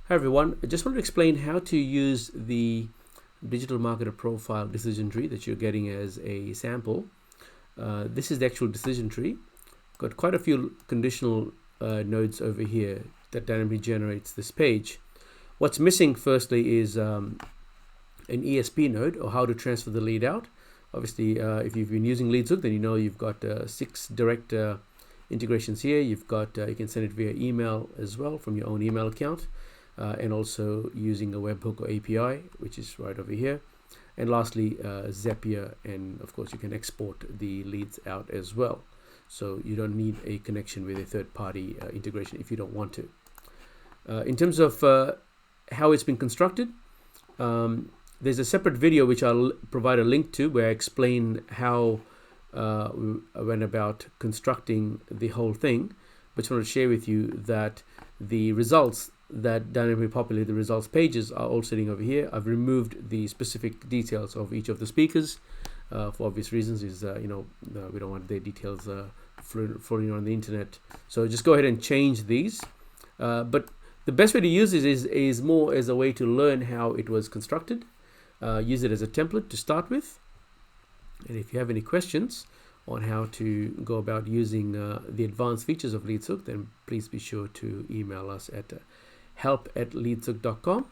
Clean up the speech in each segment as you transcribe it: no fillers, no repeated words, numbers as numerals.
Hi everyone, I just want to explain how to use the digital marketer profile decision tree that you're getting as a sample. This is the actual decision tree. Got quite a few conditional nodes over here that dynamically generates this page. What's missing firstly is an ESP node, or how to transfer the lead out. Obviously, if you've been using LeadsHook, then you know you've got 6 direct integrations here. You've got you can send it via email as well from your own email account. And also using a webhook or API, which is right over here. And lastly, Zapier, and of course you can export the leads out as well. So you don't need a connection with a third-party integration if you don't want to. In terms of how it's been constructed, there's a separate video which I'll provide a link to where I explain how I went about constructing the whole thing. But I just want to share with you that the results that dynamically populate the results pages are all sitting over here. I've removed the specific details of each of the speakers for obvious reasons. We don't want their details floating on the internet. So just go ahead and change these. But the best way to use this is more as a way to learn how it was constructed. Use it as a template to start with. And if you have any questions on how to go about using the advanced features of LeadsHook, then please be sure to email us at help@leadshook.com.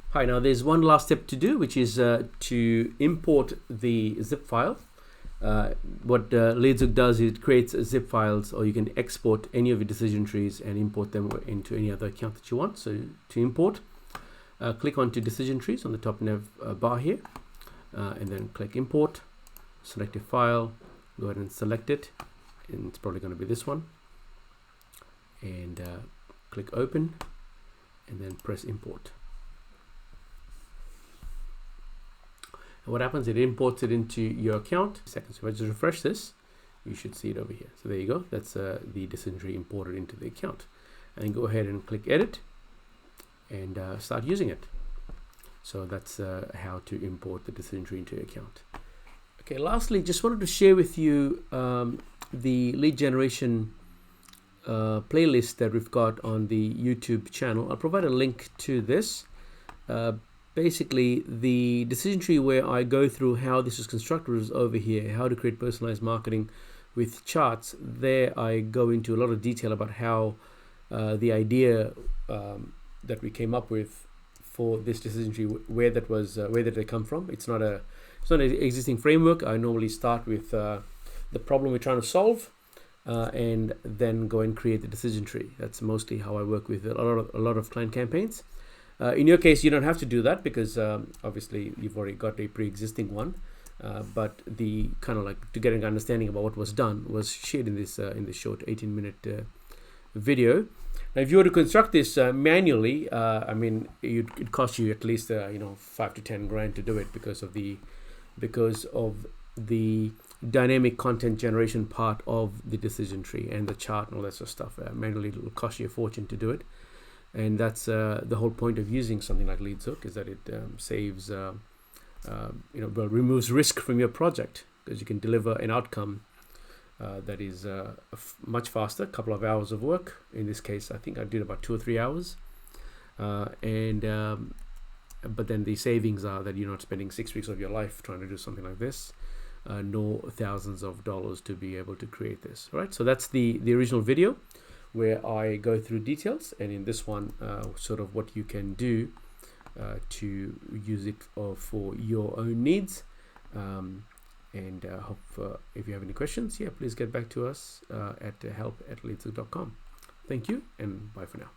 Hi, now there's one last step to do, which is to import the zip file. What LeadsHook does is it creates zip files, or you can export any of your decision trees and import them into any other account that you want. So to import, click onto decision trees on the top nav bar here, and then click import, select a file, go ahead and select it, and it's probably going to be this one, and click open, and then press import. And what happens, it imports it into your account. Seconds. If I just refresh this, you should see it over here. So there you go, that's the decision tree imported into the account. And go ahead and click edit and start using it. So that's how to import the decision tree into your account. Okay, lastly, just wanted to share with you the lead generation playlist that we've got on the YouTube channel. I'll provide a link to this. Basically, the decision tree where I go through how this is constructed is over here, how to create personalized marketing with charts. There I go into a lot of detail about how the idea that we came up with for this decision tree, where did it come from. It's not an existing framework. I normally start with the problem we're trying to solve, and then go and create the decision tree. That's mostly how I work with a lot of client campaigns. In your case, you don't have to do that because obviously you've already got a pre-existing one. But the kind of like to get an understanding about what was done was shared in this short 18-minute video. Now, if you were to construct this manually, I mean, it cost you at least 5 to 10 grand to do it because of the dynamic content generation part of the decision tree and the chart and all that sort of stuff. Manually, it will cost you a fortune to do it, and that's the whole point of using something like LeadsHook, is that it saves, removes risk from your project, because you can deliver an outcome that is much faster, a couple of hours of work. In this case, I think I did about 2 or 3 hours, but then the savings are that you're not spending 6 weeks of your life trying to do something like this, nor thousands of dollars to be able to create this. All right, so that's the original video where I go through details, and in this one, sort of what you can do to use it for your own needs. And hope if you have any questions, please get back to us at help@leadshook.com. Thank you, and bye for now.